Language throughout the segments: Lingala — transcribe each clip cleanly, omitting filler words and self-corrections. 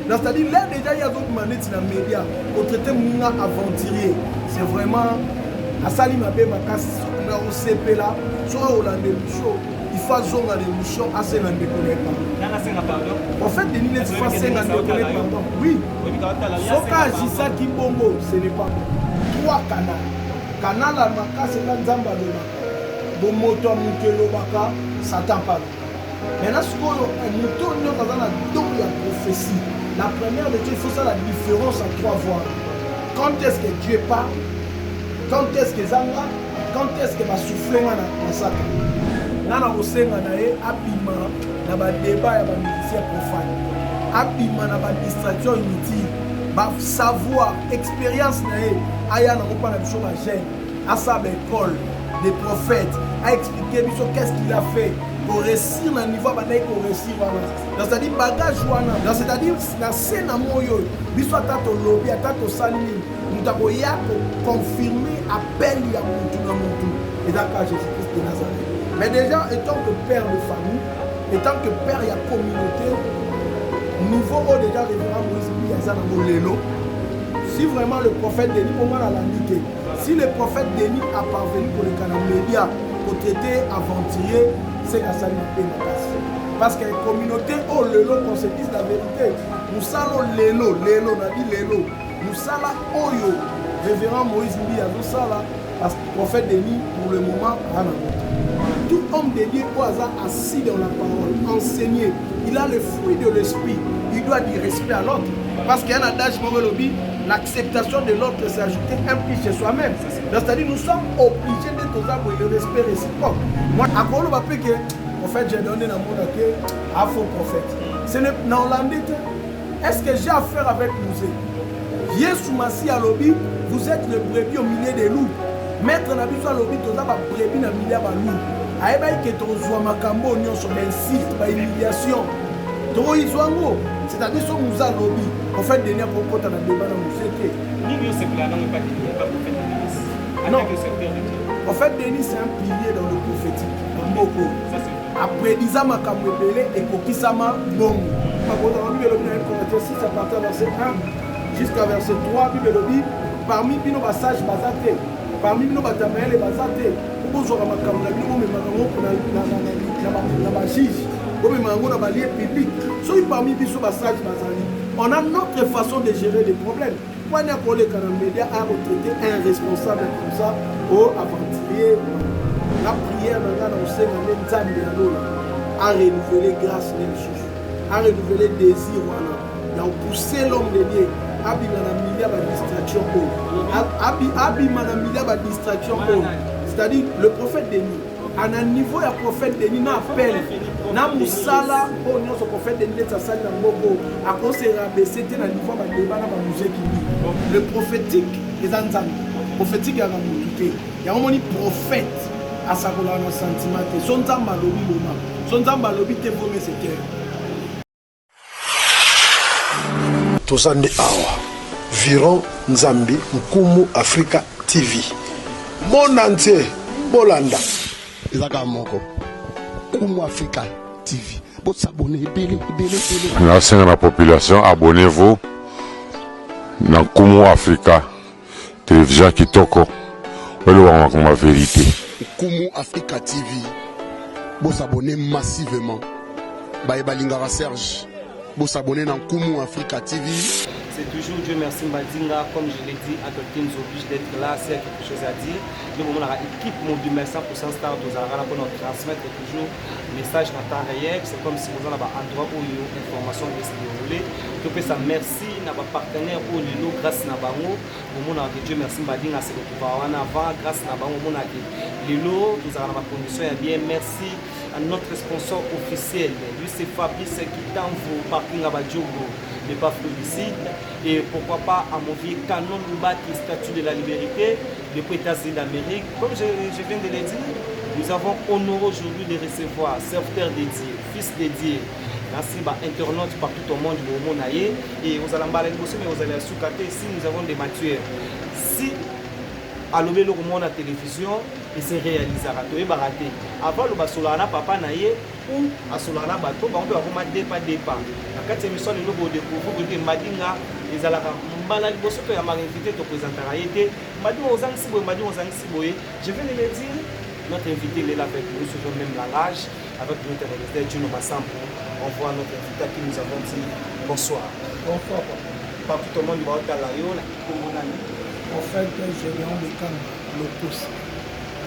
C'est-à-dire, là déjà, il y a d'autres manettes dans les médias. Pour traiter mon aventurier, c'est vraiment. À Salim Abe Makas, on sait que là, soit on a des shows, il faut zoner les shows à ce moment de en fait, Denis, il faut faire pardon. Oui. Soka Jisa Kimbongo, ce n'est pas bon. 3 canaux. Canal à Makas, c'est un Zamba de Makas. Bon moto Mukelo Baka, Satan pas. Maintenant, ce qu'on a, nous dans la don de la prophétie. La première de Dieu, il faut faire la différence en 3 voies. Quand est-ce que Dieu parle? Quand est-ce que Zanga? Quand est-ce que va souffler dans sa tête? Nana Osenga nae abima na ba débat ya ba musicien profane. Abima na ba distraction inutile. Ba savoir, expérience nae aya na ko pa na biso ba jeune. Asa ba école des prophètes a expliqué biso qu'est-ce qu'il a fait pour réussir na niveau ba nae pour réussir wana. C'est-à-dire bagage wana. C'est-à-dire na scène moyo biso atato lobby atato salini. Nous avons confirmé l'appel de Moutou et d'accord Jésus-Christ de Nazareth. Mais déjà, étant que père de famille, étant que père de la communauté, nous voulons déjà révérend Moïse Lelo. Si vraiment le prophète Denis, pour moi, l'a indiqué, si le prophète Denis a parvenu pour les canaux médias, pour traiter aventurier, c'est la salle de parce que la communauté, oh Lelo, qu'on se dise la vérité, nous salons Lelo, on a dit Lelo. Nous sommes Oyo, révérend Moïse Mbia, nous sommes là, parce que le prophète Denis, pour le moment, tout homme de Dieu au hasard assis dans la parole, enseigné, il a le fruit de l'esprit, il doit dire respect à l'autre. Parce qu'il y a un adage Morelobi, l'acceptation de l'autre s'ajouter implique chez soi-même. C'est-à-dire nous sommes obligés d'être aux arbres et le respect réciproque. Moi, à quoi on va dire que, en fait, j'ai donné dans mon accueil à faux prophète. Ce n'est pas en est-ce que j'ai affaire avec nous? Yesu Masi à lobby, vous êtes le brebis au milieu des loups. Maître Nabiso à lobby, tu as un brebis dans le milieu des loups. Aïe, que tu as un cambo, tu as un insulte, tu as une humiliation. C'est-à-dire que nous avons lobby. En fait, dernier propos, tu as un débat dans le société. Non. En fait, Denis, c'est un pilier dans le prophétique. Après 10 ans, ma camébélé et Kokisama, bon. Si ça part à verset 1 jusqu'à verset 3, Bible parmi nos passages basatés, parmi nos batailles basatés, pour vous aurez ma caméra, nous parmi nos passages basatés. On a notre façon de gérer les problèmes. Quand on a pour les canaux médias à retraiter un responsable comme ça, au aventurier, la prière à renouveler grâce même chose, à renouveler désir, à pousser l'homme de Dieu. C'est-à-dire le prophète Denis, à un niveau de prophète Denis, n'a appel, n'a moussala, oh non, ce prophète Denis est à salle dans Bobo, à cause de rabaisser, c'est un niveau de débat dans la musique. Le prophétique, les anzans, prophétique, il y a un moutouté, il y a un prophète à sa relation sentimentale, son temps malobi, son temps malobi, t'es bon, mais c'est clair. Tozande awa Viron Nzambi Nkumu Africa TV Mon entier Bolanda Ezaka moko Nkumu Africa TV Bon s'abonner bélé Merci à la population, abonnez-vous dans Nkumu Africa télévision Kitoko ma vérité. Nkumu Africa TV Bon s'abonner massivement Baye Balingara Serge. Vous s'abonner dans Nkumu Africa TV. C'est toujours Dieu merci Mbadinga, comme je l'ai dit, à quelqu'un nous oblige d'être là, s'il y a quelque chose à dire. Nous avons l'équipe mobile 100% Star pour nous transmettre toujours le message en temps réel. C'est comme si nous avons un endroit où l'information va se dérouler. Donc ça merci à nos partenaires où nous grâce à Bango, que Dieu merci Mbadinga, c'est le pouvoir en avant, grâce à Bango, nous avons des conditions bien. Merci à notre sponsor officiel, lui c'est Fabrice qui t'envoie parking à Badjogo, le pas félicite. Et pourquoi pas à mon vieux canon Luba qui est statut de la liberté depuis les États-Unis d'Amérique. Comme je viens de le dire, nous avons honoré aujourd'hui de recevoir serviteur dédié, fils dédié, ainsi internautes partout au monde du monde et vous allez emballer le mais vous allez sous-cater ici nous avons des matières. Si à l'obé le monde à la télévision, et se réalisera to ba raté avant le basolana papa na ye ou asolana bato ba on peut avoir dépa na kati émission le logo découvrir que Madinga ezalaka mbala liboso to ya ma invité to présentera été Madinga ozangisi boye je vais le dire notre invité il est là avec nous sur le même langage avec notre invité Juno Massampo. On voit notre invité qui nous avons dit bonsoir. Bonsoir. Pas tout le monde va au Talayo, Prophète Gédéon Bekanga, l'opus.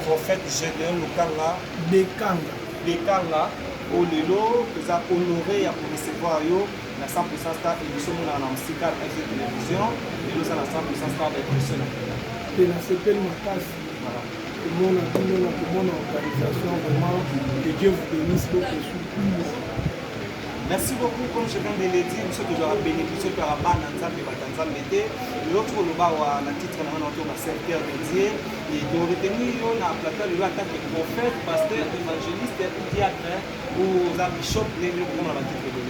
Prophète Gédéon Bekanga. Bekanga, au Lelo, que ça honoré pour recevoir yo, la 100% star émission dans la musique avec la télévision, et nous avons la 100% star avec l'émission. Et la CPL Makasi. Voilà. Tout le monde organisation, vraiment, que Dieu vous bénisse beaucoup. Merci beaucoup, comme je viens de le dire, nous sommes toujours bénéficiés par la Nzambe Batanzambe. L'autre, le bas, la titre, on a un secteur dédié. Et nous retenons la plateau de en tant que prophète, pasteur, évangéliste, diacre, ou bishop, comme on a titre de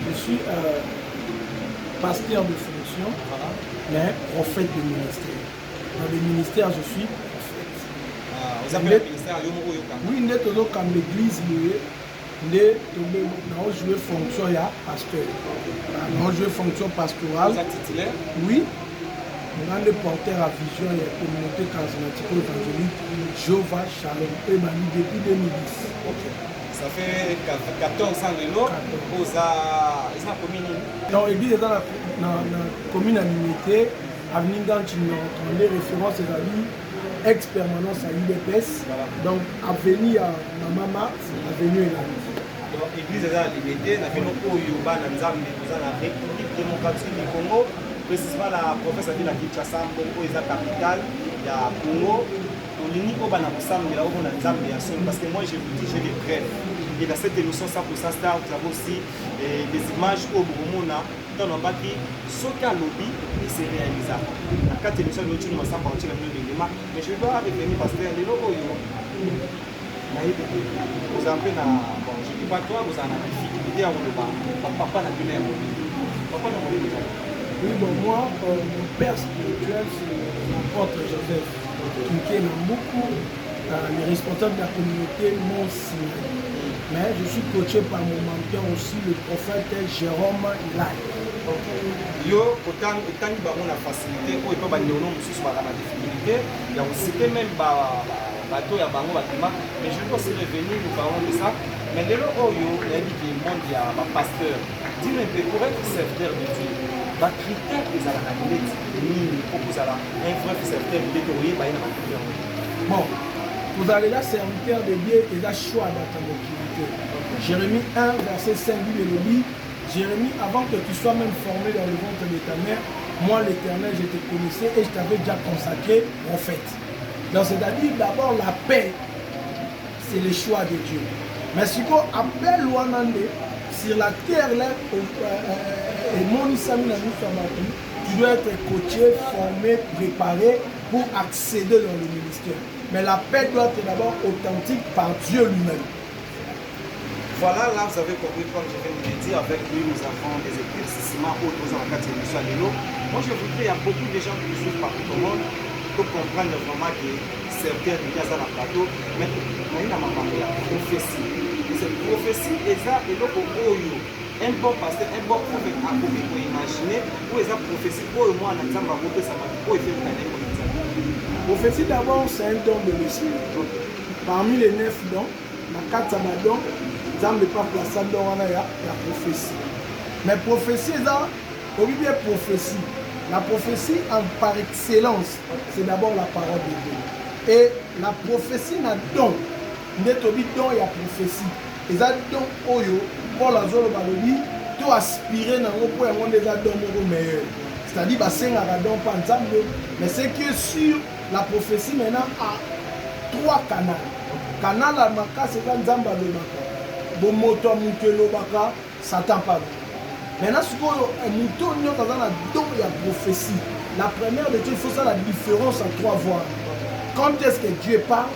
Je suis pasteur de fonction, mais prophète de ministère. Dans le ministère, je suis prophète. Vous appelez le ministère à Yomo Yoka? Oui, nous sommes comme l'église. Nous avons joué fonction pasteur. Nous avons joué fonction pastorale. Vous êtes titulaire? Oui. Nous avons des porteurs à vision et la communauté charismatique évangélique Jéhovah Shalom Emmanuel depuis 2010. Ok. Ça fait 14 ans de l'eau. Vous avez la commune? Donc, l'église est dans la commune à l'unité. À venir dans les références et la vie. Ex-permanence à l'UDPS, donc avenue à Mamama, avenue et la vie. Donc l'église est à l'unité, nous avons Oyoba, Nzambe, nous avons la République démocratique du Congo, précisément la province de la Kinshasa, Congo est la capitale, il y a Congo, l'unique au Banaboussam, il y a au Nzambe, parce que moi je vous dis, j'ai des preuves. Et dans cette émission 100% Star, vous avez aussi des images au Burumona, dans le bâti, ce qu'a lobby, et c'est réalisable. La 4 émissions de l'autre, nous avons parlé de l'élément, mais je vais pas revenir parce que les logos, vous avez un peu, bon, je ne dis pas toi, vous avez une difficulté à vous le battre. Papa n'a plus l'air. Papa n'a plus l'air. Oui, bon, moi, mon père spirituel, c'est l'apôtre Joseph, qui est beaucoup, les responsables de la communauté m'ont signé. Mais je suis coaché par mon mentor aussi, le prophète Jérôme Lai. Yo, autant que la facilité, ou pas de la difficulté, il y a aussi même bateau, il y a bango, mais je peux aussi revenir, nous parlons de ça. Mais les gens, il y a dit monde, il y a un pasteur. Dis-moi un peu, pour être serviteur de Dieu, les critères qu'ils ont à la limite, pour que vous avez un vrai serviteur de Dieu, bon, vous allez là, serviteur de Dieu, et là, choix dans ta activité. Jérémie 1, verset 5, dit le dit, Jérémie, avant que tu sois même formé dans le ventre de ta mère, moi l'Éternel, je te connaissais et je t'avais déjà consacré prophète. Donc c'est-à-dire d'abord la paix, c'est le choix de Dieu. Mais si on appelle Luanande sur la terre là, et tu dois être coaché, formé, préparé pour accéder dans le ministère. Mais la paix doit être d'abord authentique par Dieu lui-même. Voilà, là vous avez compris comme je viens de le dire, avec lui nous avons des éclaircissements autour de la carte de l'émission. Moi je voudrais, il y a beaucoup de gens qui nous suivent partout au monde pour comprendre vraiment que certains de gens dans le plateau, mais il y a ma prophétie. Cette prophétie est là et donc un bon pasteur, un bon prophète à pour imaginer où est la prophétie pour moi en ensemble à voter ça pour faire le prophétie d'abord c'est un don de l'esprit. Parmi les 9 dons, la 4 dons, Zam n'est pas placé dans la prophétie. Mais prophétie, au lieu de prophétie, la prophétie par excellence, c'est d'abord la parole de Dieu. Et la prophétie n'a don. N'est pas don et la prophétie. Et ça don oyo pour la zone balobi, tu aspirer dans le point où on a don meilleur. C'est-à-dire que c'est un don pas ensemble, mais c'est que sur la prophétie maintenant a 3 canaux. Canal à Maka, c'est quand Zamba de Maka. Bon moto mukelo baka Satan pas. Maintenant ce qu'on mouton nous dans la don et la prophétie. La première de tout, il faut ça la différence en 3 voies. Quand est-ce que Dieu parle?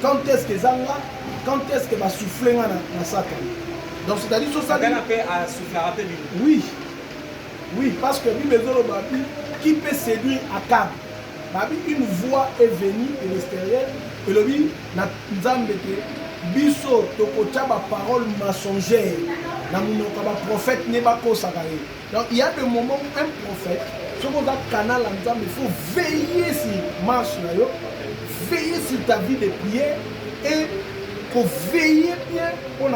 Quand est-ce que Zanga? Quand est-ce que va souffler dans Satan? Donc c'est-à-dire que ça à souffler. Oui. Oui, parce que lui les qui peut séduire Akab. une voix est venue de l'extérieur et le dit nzambe te biso tokotia ba parole mensongère na monoko ba prophète ne ba kosaka ye. Donc il y a des moments où un prophète sur un canal nzambe il faut veiller sur marche na yo, veiller sur ta vie de prière et qu'on veille bien pour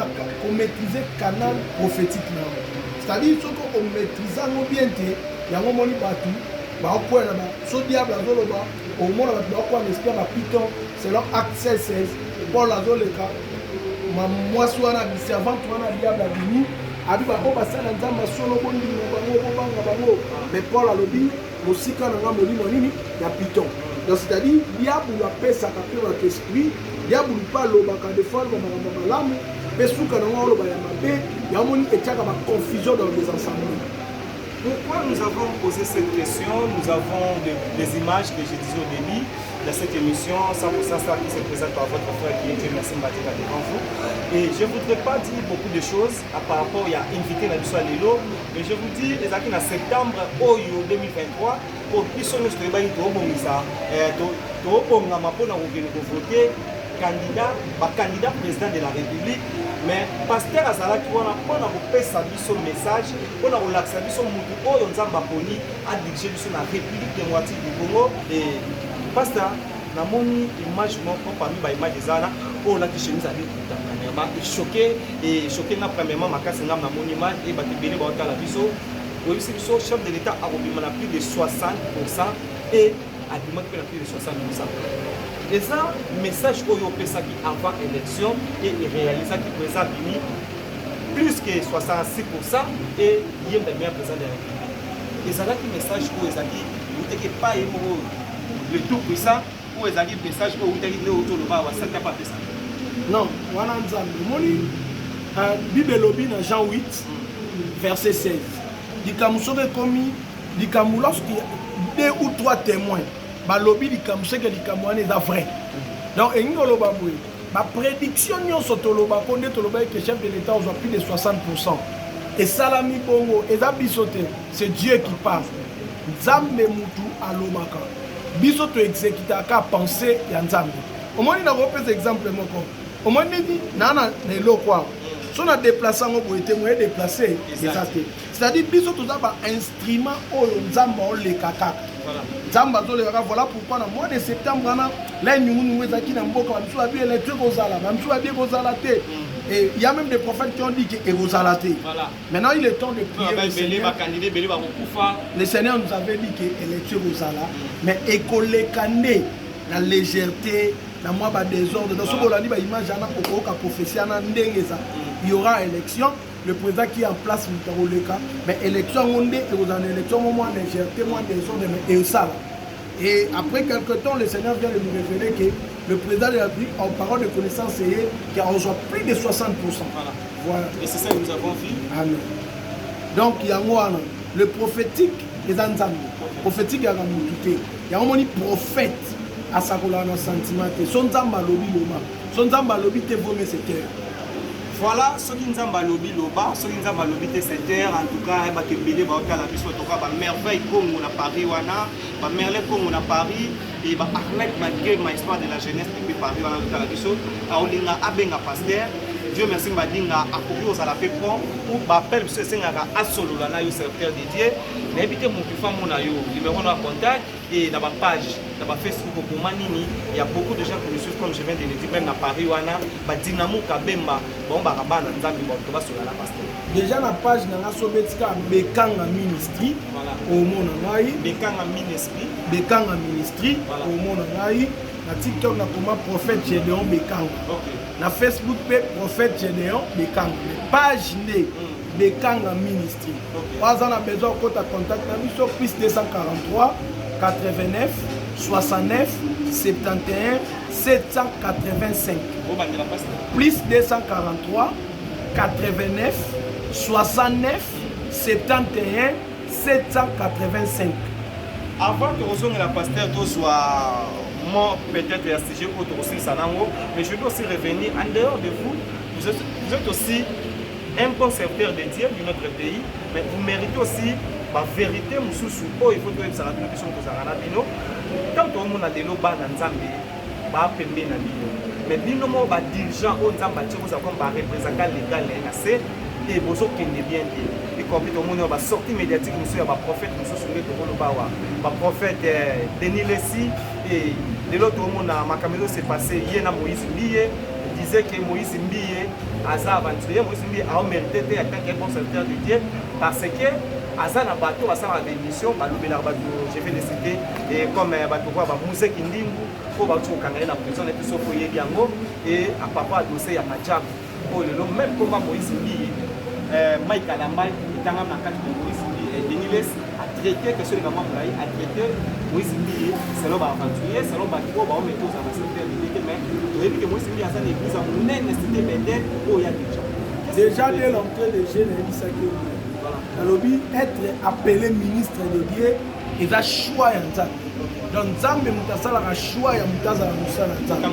maîtriser le canal prophétique. C'est-à-dire qu'on maîtrise bien, il y a un moment où ce diable au moment où on espère à Python, c'est leur acte 16, Paul a dit moi, je suis un servant, je diable à Bini, mais Paul a dit aussi quand on il y a Python. Donc c'est-à-dire, il y a pour la paix, ça capte notre esprit, il y a pour pas le bac de fois, le l'âme, mais sous quand on a le bac il y a une confusion dans les ensembles. Pourquoi nous avons posé cette question? Nous avons des images que je disais au début de cette émission, 100% ça qui se présente par votre frère qui est Merci Mbadinga devant vous. Et je ne voudrais pas dire beaucoup de choses par rapport à invité la mission à Lelo, mais je vous dis, les acquis en septembre 2023, pour qui sont nous travaillons pour voter candidat président de la République. Mais pasteur Azala qui on a sa message, on a relaxé son mutu, on a dirigé la République démocratique du Congo. Et pasteur, na moni image parmi les images des Zana, on a dit chemise à choqué et choqué na premièrement ma casse na mon image et battu béni ba la biso. Oui, c'est le chef de l'État a plus de 60% et a plus de 60%. Et ça, message qu'on a fait avant l'élection et réalisé qui présente plus que 66% et il y a le meilleur président de la République. Et ça, qui message qu'on a dit, vous n'êtes pas le tout puissant, ou vous avez un message qu'on a dit, ça n'a pas fait ça. Non, voilà un exemple. Bible lobby dans Jean 8, verset 16. Il y a lorsqu'il y a 2 ou 3 témoins. Ba lobby di kamse que di kamwane est vrai. Donc engolo baboué. Ma prédiction nyon sotoloba konde toloba que chef de l'État a plus de 60%. Et salami bongo et bisoté, c'est Dieu qui parle. Nzambe mutu alobaka. Bisoto exécuta ka penser ya nzambe. Au moins il a repris exemple moko. Au moins il dit nana nelo kwa. Si on a déplacé on peut témoin déplacer c'est-à-dire bisoto za ba instrument o nzamba o le kaka. Voilà pourquoi dans le mois de septembre, et il y a même des prophètes qui ont dit que voilà. Maintenant il est temps de prier. Le Seigneur nous avait dit que l'élection mais la légèreté, la désordre. Dans ce il y aura élection. Le président qui est en place, mais élection, on est en élection, moins légèreté, moins désordre, et ça. Et après quelques temps, le Seigneur vient de nous révéler que le président de la République, en parole de connaissance, c'est qu'il a reçoit plus de 60%. Voilà. Et c'est ça que nous avons vu. Amen. Donc, il y a le prophétique des Anzambi. Prophétique, il y a un prophète à sa colonne sentiment. Son Zamba lobby loma. Son Zamba lobby te vaut mes secteurs. Voilà, ceux qui nous ont balobi loba, ceux qui nous ont balobi T7R, en tout cas, ils ont été la biso, en tout cas, merveille comme on a Paris, merveille comme on a Paris, et arnaque malgré ma histoire de la jeunesse depuis Paris, on a la biso, on a abenga pasteur. Dieu merci Mbadinga a couru aux alapés pont ou appelle M. Sengara à solo là yo secteur dédié n'habitez mon plus femme mon ayo numéro de contact et dans ma page dans ma Facebook pour manini il y a beaucoup de gens qui me suivent comme je viens de le dire même à Paris wana ba dinamo kabemba bon ba rabana nzambi bon to ba solo la pasteur déjà la page na sobetika Bekanga ministry voilà au monde ngai Bekanga ministry au monde ngai na TikTok na comment prophète Gédéon Bekanga. OK. Na Facebook pe prophète Gédéon Bekanga. Page né Bekanga ministry. Pas on a besoin de contact na biso plus 243 89 69 71 785. Plus 243 89 69 71 785. Avant que vous soyez la pasteur, tout soit moi peut-être STG ou aussi Sanango, mais je dois aussi revenir en dehors de vous. Vous êtes aussi un bon serviteur de Dieu de notre pays, mais vous méritez aussi vérité mosusu il faut toyebisaka bino biso tozalaka na bino tant tomona lelo bana nzambe bapembe na bino mais bino mo badirigant oyo nzambe atie kozala comme bareprésentant légal na se e bozokende bien te ikompli tomoni basorti médiatique mosusu ya baprophète mosusu nde tokoloba awa baprophète Denis Lessi e lelo tomona makambo ezo se passe ye na Moïse Mbiye disait que Moïse Mbiye aza aventurier Moïse Mbiye aomérité te en tant que bon serviteur de Dieu parce que aza na bato basala démission balobelaka bato je vais les citer et comme bato kwa bamuseki ndingu po bauti kokanga ye na prison ete soko oyebi yango e apapa dossier ya majabu oyo lelo même komba Moïse Mbiye Mike Alamba itanga na kati de Moïse Mbiye Denis Lessi a traité question de Mamulaï a traité Moïse Mbiye selon aventurier selon bato oyo baomete ozala na secteur de Dieu mais oyebi que Moïse Mbiye aza na église ya monene cité Beden oyo ya déjà dès l'entrée de jeunes ebisaki alobi être appelé ministre de Dieu eza choix ya nzambe donc nzambe moto asalaka choix ya moto azala mosala nzambe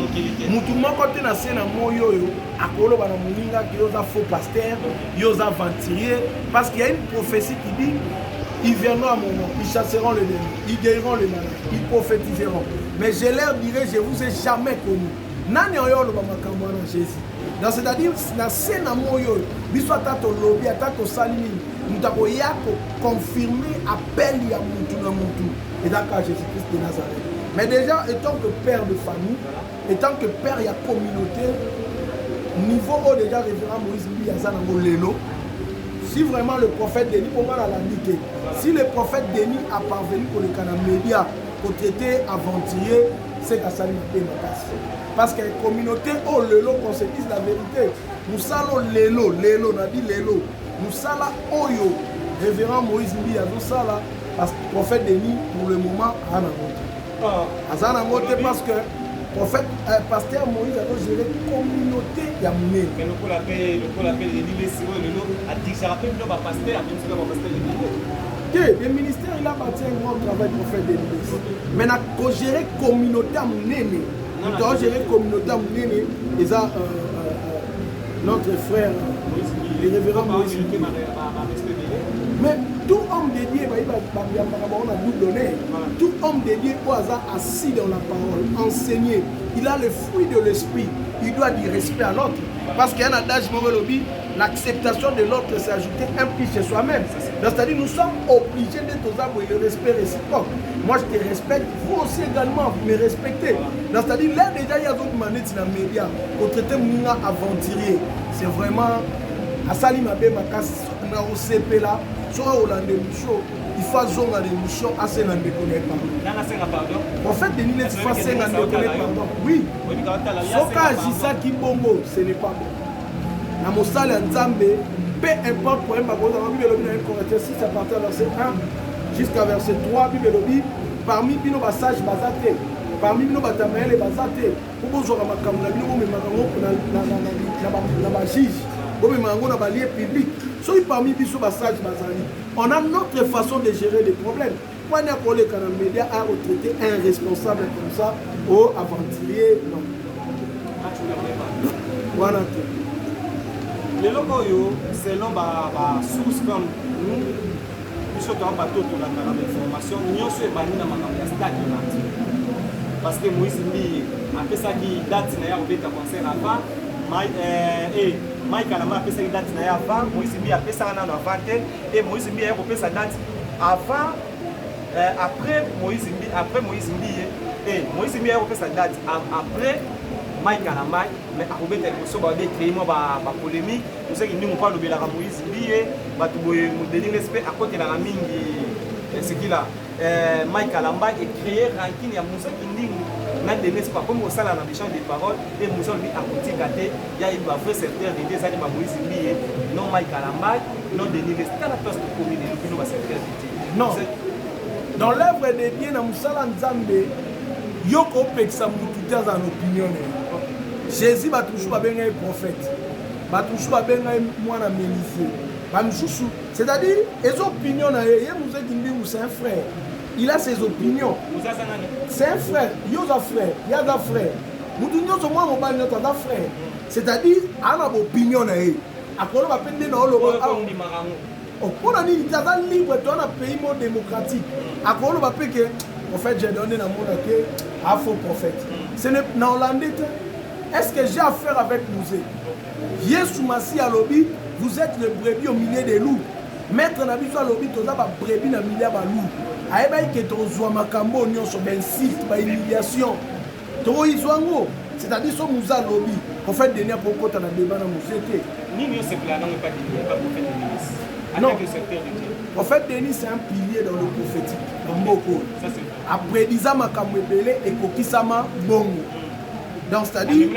motu moko te na se na moi oyo akoloba na moninga ke yo oza faux pasteur yo oza aventurier parce qu'il y a une prophétie qui dit ils viendront à mon nom, ils chasseront le démon, ils guériront les malades, ils prophétiseront. Mais je leur dirai, je vous ai jamais connu. Nani oyo lo makambo na Jésus. Donc c'est-à-dire na scène na moyo, biso atato lobby, atato salimi, mutako yako confirmer appel ya mutu na mutu. Et d'accord Jésus-Christ de Nazareth. Mais déjà étant que père de famille, étant que père ya communauté, niveau où déjà révérend Moïse Mbiye azana lelo. Si vraiment le prophète Denis, pour moi, l'a indiqué, si le prophète Denis a parvenu pour les canaux médias, pour traiter aventurier, c'est qu'à ça lui passe. Parce que la communauté, oh lelo, qu'on se dise la vérité. Nous salons lelo, on a dit lelo. Nous salons oyo, révérend Moïse Mbiye, nous salons, parce que le prophète Denis, pour le moment, a un amote. Parce que prophète, pasteur Moïse a géré communauté ya mné. Mais le coup l'appelle Denis Lessi, a dit ça rappelle le pasteur, a dit que le pasteur le ministère il a bâti un grand travail prophète Denis Lessi. Mais na ko gérer communauté ya mné. Nous devons gérer communauté ya mné et ça notre frère le révérend Moïse. Mais tout homme de Dieu, tout homme de Dieu au hasard assis dans la parole, enseigné, il a le fruit de l'esprit, il doit du respect à l'autre. Parce qu'il y a un adage, l'acceptation de l'autre c'est ajouter un prix chez soi-même. C'est-à-dire nous sommes obligés d'être aux arbres et le respect réciproque. Moi je te respecte, vous aussi également, vous me respectez. C'est-à-dire là déjà il y a d'autres manières dans les médias, pour traiter mon aventurier. C'est vraiment à Salim Abé Makas, on a OCP là. Soit au Hollande Michaud, il faut zonga de Michaud à Sénan de pardon. En fait, Denis Lessi faut Sénan de pardon. Oui. Soka Jisa Kibongo, ce n'est pas bon. Na Mosala Nzambe, peu importe pour un bagoza, la Bible lobby na correcteur 6 à partir de verset 1 jusqu'à verset 3, Bible lobby parmi bino basage bazate, parmi bino batamaele bazate, pour bozo makambo na bino me makambo na ba juge, bo me mango na ba lieu public. Parmi on a notre façon de gérer les problèmes. Quand on a les médias à retraiter un responsable comme ça, au aventurier, non. Voilà. Les locaux, selon ma source comme nous, nous sommes en bateau pour la information, nous sommes en stade. Parce que Moïse Mbiye a fait ça qui date de la concert avant. Mike Alamba a fait sa date avant, Moïse Mbiye a fait ça avant et Moïse Mbiye a fait sa date avant, après Moïse Mbiye et Moïse Mbiye a fait sa date après Mike Alamba, mais à Robert Elboso va créer ma polémique, nous savons que nous parlons de Moïse Mbiye, nous donnons respect à côté de la mingi, ce qu'il a Mike Alamba et créer ranking ya Moussa Kinding. N'a donné pas comme au salon en échange des paroles et nous sommes à côté gâté il y a une vraie secteur de des années Moïse Mbiye non Mike Alamba non Denis Lessi la place de commune nous va secteur de non dans l'œuvre de Dieu na musala nzambe yoko peksa mutu dans opinion Jésus va toujours bien un prophète va toujours bien mwana ministre ba msusu c'est-à-dire les opinions na yé Moussa Kinding c'est un frère. Il a ses opinions. C'est un frère. Il y a un frère. Il y a un frère. Nous disons que moi, mon frère, notre frère. C'est-à-dire, il a une opinion. Pour la nuit, il est libre dans un pays démocratique. À quoi on va payer que, en fait, j'ai donné dans mon accueil à faux prophète. Ce n'est pas en Hollandais. Est-ce que j'ai affaire avec Mouzé? Yesu Massi à lobby, vous êtes le brebis au milieu des loups. Maître Nabi soit lobby, tu as brebis dans le milieu des loups. Aïe, que tu as makambo sur ben site, par humiliation. C'est-à-dire que nous avons lobby. En fait, dernier pourquoi tu as débat dans Mouzé. Ni mieux c'est plan, non, pas prophète de Denis. Non. En fait, Denis, c'est un pilier dans le prophétique. Après 10 ans, makambo ebele et kokisama bongo. Donc, c'est-à-dire.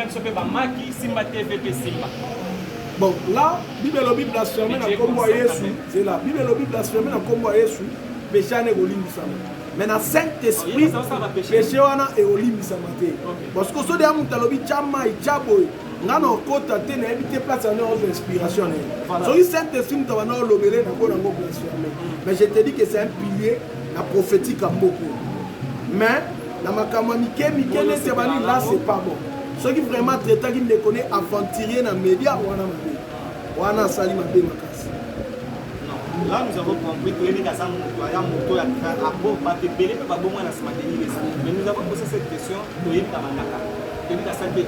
Bon, là, Bible lobby blasphème dans combo Yesu, c'est là. Bible lobby blasphème dans combo Yesu, péché n'est olimisama. Mais dans Saint-Esprit, péché wana est olimisama te. Parce que ce dernier monta lobby chama et chaboy, ngano kota te na éviter place en ordre d'inspiration. So il Saint-Esprit monta wana lobelé na ko na go blasphème. Mais je te dis que c'est un pilier la prophétique en beaucoup. Mais dans ma camarade là c'est pas bon. Ceux qui vraiment traitent qui me connaissent aventurier dans les médias, wana sali mabe makasi. Là nous avons compris que les gars ont moto à bon pas te belé pas bon na smateni. Mais nous avons posé cette question de yeba manaka. Que nous avons fait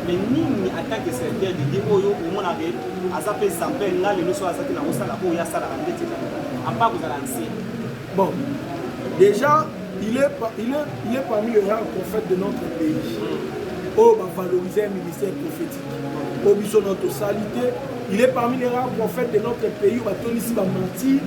mais ni attaque de serviteur de Dieu au moins avec azape sampel là le soir azaki na osala ko ya sala ndeti. À part vous allez bon, déjà il est parmi les rares prophètes de notre pays. Oh, va valoriser un ministère prophétique. Oh, biso notre salité. Il est parmi les rares prophètes de notre pays. Va tenir ici, va mentir.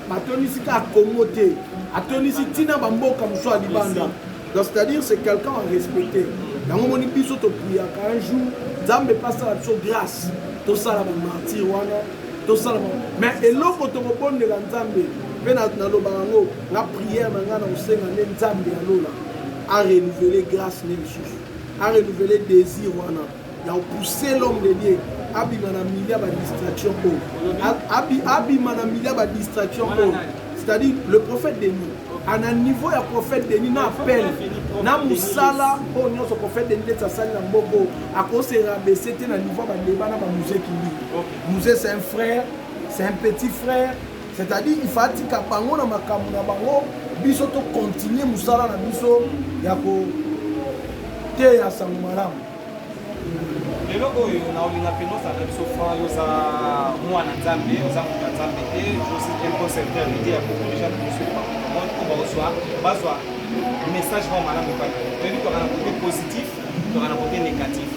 Va tenir ici, va accommoder. Va tenir ici, tina bambo comme soit libanda. Donc c'est-à-dire c'est quelqu'un à respecter. Dans mon monde biso to prier un jour, Zambe passe la chose grâce. Tout ça la mentir wana. Tout ça mais et l'autre to bonne de Nzambe. Mais dans le barango, la prière dans le Seigneur Nzambe alola a renouvelé grâce ne ressources. A renouvelé désir wana ya pousser l'homme de Dieu abima na milia ba distraction abima na milia ba distraction c'est-à-dire le prophète Denis à un niveau ya prophète Denis na appel na musala o nyonso prophète Denis de sala na mboko a ko se rabaisser na niveau ba débat na ba musée qui musée c'est un frère c'est un petit frère c'est-à-dire il faut que bango na makambo na bango biso to continuer musala na biso ya ko te ya samalamu. Lelo oyo na olinga peno sa biso fa yo za mwana Nzambe yo za muta Nzambe te je suis un concepteur de Dieu pour déjà biso pa on va recevoir message va malamu pa ni to kana côté positif to kana côté négatif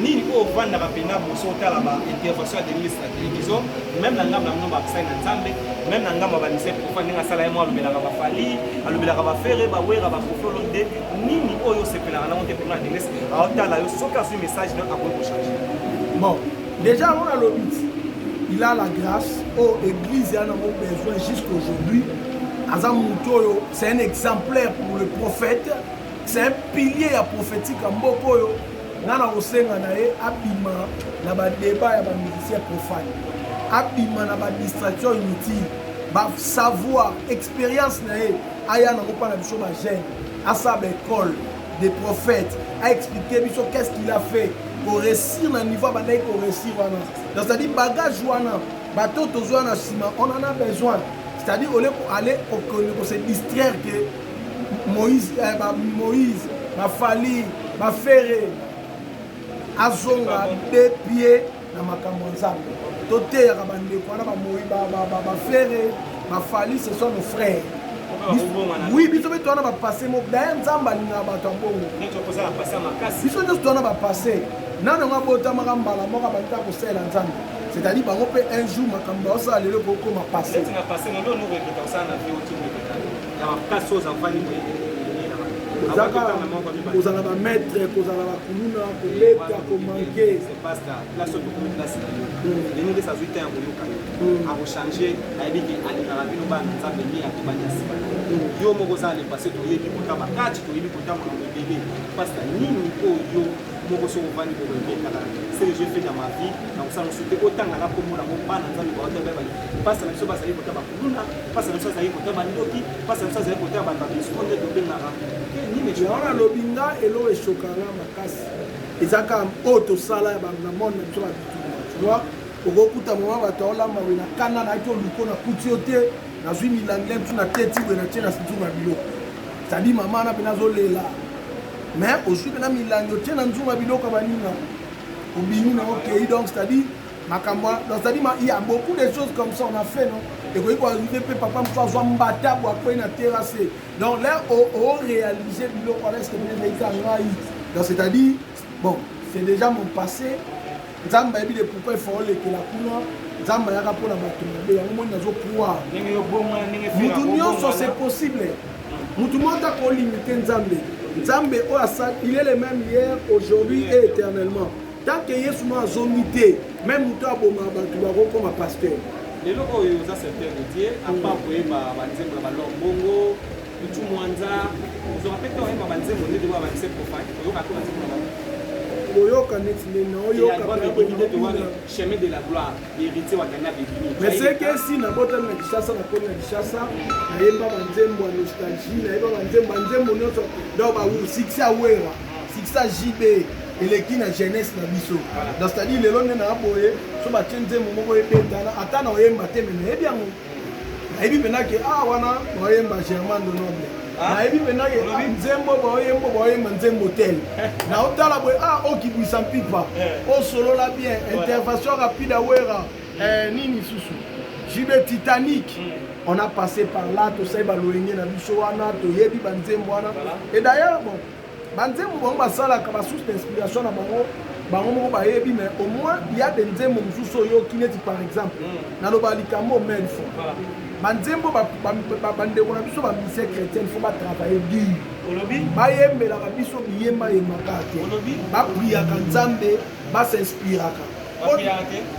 ni ko vanda ka pena boso tala ba intervention de ministre à télévision même na ngamba na ba sai na Nzambe même na ngamba ba nise pour fa ninga sala mo alobela ka ba fali alobela ka ba fere ba wera ba profolo de nini oyo sepela na monte pour na l'église a otala yo soka ce message donc a pour changer. Bon, déjà on a le but. Il a la grâce au église y en a besoin jusqu'aujourd'hui. Azam Mutoyo, c'est un exemplaire pour le prophète, c'est un pilier prophétique en Bokoyo. Nana osenga na ye abima na ba débat ya ba musicien profane. Abima na ba distraction inutile. Ba savoir, expérience na ye aya na ko pa na biso ba jeune, à sa école des prophètes, a expliqué biso qu'est-ce qu'il a fait pour réussir na niveau ba dai pour réussir wana. Donc c'est-à-dire bagage wana, bateau tozo na sima, on en a besoin. C'est-à-dire au lieu pour aller pour se distraire que Moïse ma fali, ma ferré azonga deux pieds na makambo nzambe toté ya bande ko na ba Moïse ba ferré ma fali ce sont nos frères. Oui, biso be tona ba passer mo d'ailleurs nzamba linga ba tambongo ni to posa passer makasi biso just tona ba passer nana nga bota makambala mo ka ba ta ko sela nzambe. C'est-à-dire bango pe un jour makambo ça lelo boko ma passer c'est na passer no no ko ça na vie autour de ya ma passe aux enfants ni kozala bametre kozala bakuluna koleta komanke c'est pas ça la sorte de place les ça zuite en koyoka a changer ayebi ki alingaka bino bana nzambe ni ya tobanya sima yo moko za le passer to yebi kota bakati to yebi kota mo bébé parce que nini oyo moko so vandi ko bébé kala c'est que je fais dans ma vie donc ça nous souhaite autant na komo na mo bana nzambe ba otebe ba parce que so ba sa kota bakuluna parce que so za kota bandoki parce que so za kota banda biskonde to benga on a lobinga et l'eau est choquant ma casse. Et ça quand auto sala na monde tu vois okokuta mama bato olamba we na kana na to luko na kuti ote na zwi milangle tu na teti we na tena situnga biloko tadi mama na bena zolela mais aussi bena milangle tena nzunga biloko banina obini na OK donc c'est-à-dire makambo donc c'est-à-dire il y a beaucoup de choses comme ça on a fait non et quoi arriver papa me faire soit mbata pour après na terrasser donc là on réaliser biloko est-ce que bien ngai donc c'est-à-dire bon c'est déjà mon passé nzamba yebi de pourquoi il faut lekela kuna nzamba yaka pona bato mabe yango moni nazo pouvoir mutu nyonso c'est possible mutu monta ko limiter nzambe o asa il est le même hier aujourd'hui et éternellement tant que yesu mo azomité même mutu aboma bato bakokoma pasteur lelo oyo za secteur de Dieu à part koyeba banzembo na balongo mutu mwanza vous rappelez quand même banzembo ne doit avancer profane oyoka ko banzembo na oyoka neti nena oyoka chemin de la gloire héritier wa kana bibini mais c'est que si na bota na Kishasa na kona Kishasa na yemba banzembo nostalgie na yemba banzembo nyonso donc ba succès awera succès JB eleki na jeunesse na biso donc c'est-à-dire lelo nena aboye so ba nzembo moko ebetana ata na oyemba te mais yebi yango ebi benake wana oyemba Germain de Noble na ebi benake nzembo boyemba nzembo tel na otala boye okibwisa mpipa osolola bien intervention rapide awera nini susu jibe Titanic on a passé par là to sai baloyenge na biso wana to yebi banzembo wana et d'ailleurs bon banzembo bon basalaka ba source d'inspiration na bango moko bayebi mais au moins il y a des nzembo mosusu oyo kineti par exemple na loba likambo melfo banzembo bandeko na biso bamisien chrétienne faut batravailler dur bayembelaka biso biyemba yembaka te bapriaka nzambe basinspiraka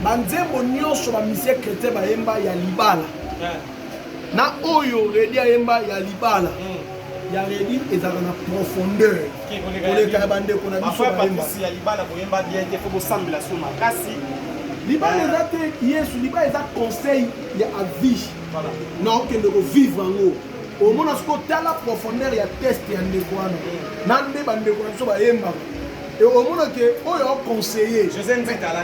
banzembo nyonso bamisien chrétien bayemba ya libala na oyo redi ayemba ya libala ya redi ezalaka na profondeur koleka ya bandeko na biso libala eza te yesu libala eza conseil ya avie na okende kovivre yango omona siko tala profondeur ya teste ya ndeko wana na nde bandeko na biso bayembaka et omona ke oyo oconseiller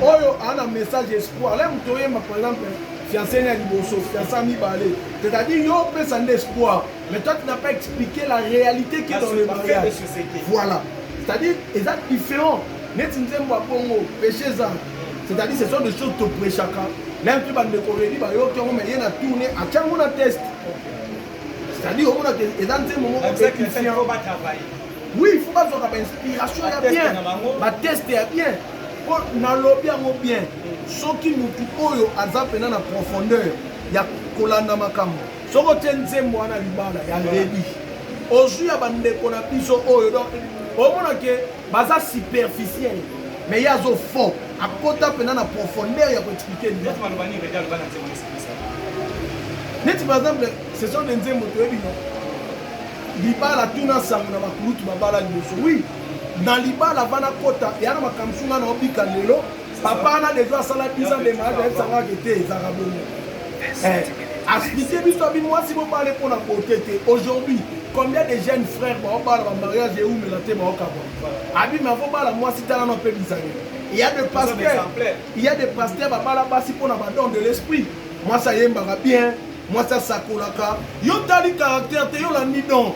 oyo ana message espoir la moto oyemba par exemple fiancé na liboso fiancé mibale c'est-à-dire yo pesa nde espoir mais toi tu n'as pas expliqué la réalité qui est dans le mariage voilà c'est-à-dire eza différent neti nzembo abongo péché za c'est-à-dire ce sont des choses to prêchaka même tu bandeko redi bayoki yango mais ye na tourne atiango na test c'est-à-dire omona ke eza nzembo moko édifiant oui il faut bazwaka bainspiration ya bien bateste ya bien po nalobi yango bien soki mutu oyo aza pena na profondeur ya kolanda makambo soki otie nzembo wana libala ya redi ozwi ya bandeko na biso oyo donc omona ke baza superficiel mais ya zo fort akota pena na profondeur ya koexpliquer neti par exemple ce sont des nzembo toyebi no libala tuna sango na bakulutu babala liboso oui na libala vana kota ya na makambo sunga na obika lelo papa na déjà asala 10 ans de mariage esangaka te ezaka bongo expliquer biso abi mwasi bobale mpona kote te aujourd'hui combien de jeunes frères baobala bamariage eumela te baokaba abi me avobala mwasi tala na mpe bizangi il y a des pasteurs babala basi mpona badon de l'esprit mwasi ayembaka bien mwasi asakolaka yo tali caractère te yo landi don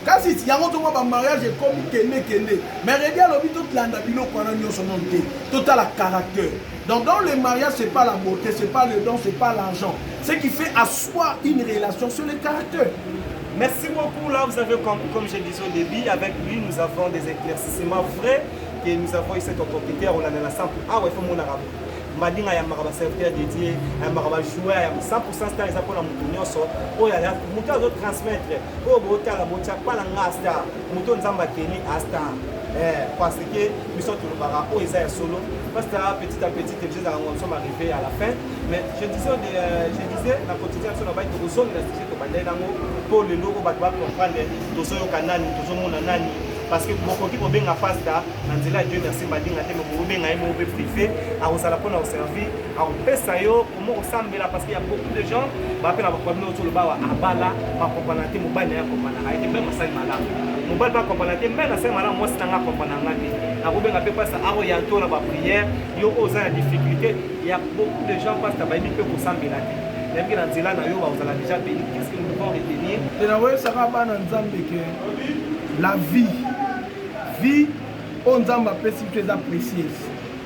kasi yango tomwa bamariage ekomi kende mais redi alobi tolanda biloko wana nyonso non te totala caractère donc dans le mariage c'est pas la beauté c'est pas le don c'est pas l'argent ce qui fait asseoir une relation sur le caractère. Merci beaucoup. Là, vous avez, comme je disais au début, avec lui, nous avons des éclaircissements vrais et nous avons eu cette opportunité. On a la sample. Ah ouais, il faut mon arabe. Madinga ya maraba serviteur dédié, ya maraba joueur, ya 100% star ezako na mutu nyonso. Oyo ya mutu azo transmettre. Oyo bota la botia pas la ngasta. Mutu nzamba keni asta. Parce que nous sommes tout le bara. Oyo eza ya solo. Parce que petit à petit, les choses sont arrivées à la fin. Mais je disais, la quotidienne sur la base de zone de la société pour le logo, pour comprendre, tout ça, canani, tout ça, mon nani. parce que bokoki kobenga pasteur na nzela Dieu merci badinga te mais kobenga ye mo privé a osala pona au servir a opesa yo komo osambela parce qu'il y a beaucoup de gens ba pena ba kwabino to ba abala ba kompana te mobali na ya kompana a été même ça malamu mobali ba kompana te mais na ça malamu moi c'est nga kompana ngati na kobenga pe pasteur a oriento na ba prière yo oza na difficulté il y a beaucoup de gens pasteur ba bi pe kosambela te même que dans nzela na yo ba osala déjà béni qu'est-ce que nous devons retenir et na ouais ça va ba na nzambe que la vie on nzambe apprécie que ça précieuse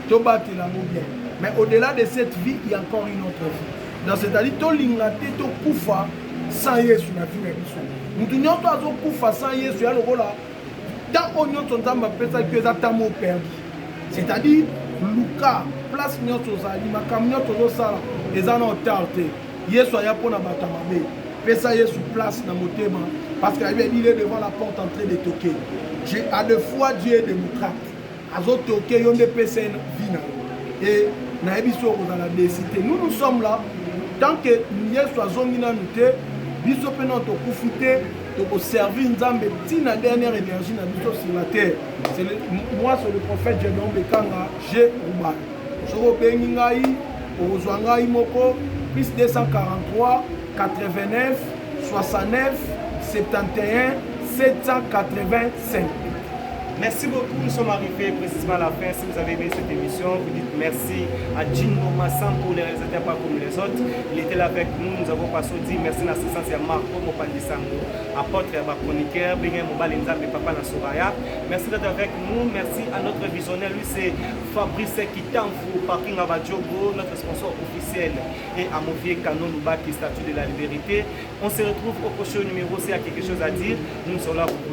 to battre la bien mais au-delà de cette vie il y a encore une autre vie donc c'est-à-dire to lingate to kufa sans Yesu na vie na biso mutu nyonso azo kufa sans Yesu ya lokola dans onyo to nzambe apprécie que ça tamo perdu c'est-à-dire luka place nyonso zali makambo nyonso zo sala eza na autorité Yesu aya pona batamabe pesa Yesu place dans motema parce qu'il est devant la porte en train de toquer. À deux fois Dieu est démocrate. Azo toquer yon de pesa vina. Et na ebiso ko la décité. Nous sommes là tant que Yesu azongina nuté biso pena to kufite to servir nzambe tina dernière énergie na biso sur la terre. C'est moi sur le prophète Jénon Bekanga G Ruba. Soko bengi ngai ozwa ngai moko plus 243 89 69 71 785. Merci beaucoup, nous sommes arrivés précisément à la fin. Si vous avez aimé cette émission, vous dites merci à Djingo Massan pour les réalisateurs pas comme les autres. Il était là avec nous, nous avons passé dit merci à l'assistance à Marco Mopandisango, apôtre et chroniqueur, Bingen Mobalinza et Papa Nasoraya. Merci d'être avec nous, merci à notre visionnaire, lui c'est Fabrice Kitanfou, Parking Abadjogo, notre sponsor officiel, et à Movier Canon Lubaki, statut de la liberté. On se retrouve au prochain numéro, s'il y a quelque chose à dire, nous sommes là pour vous.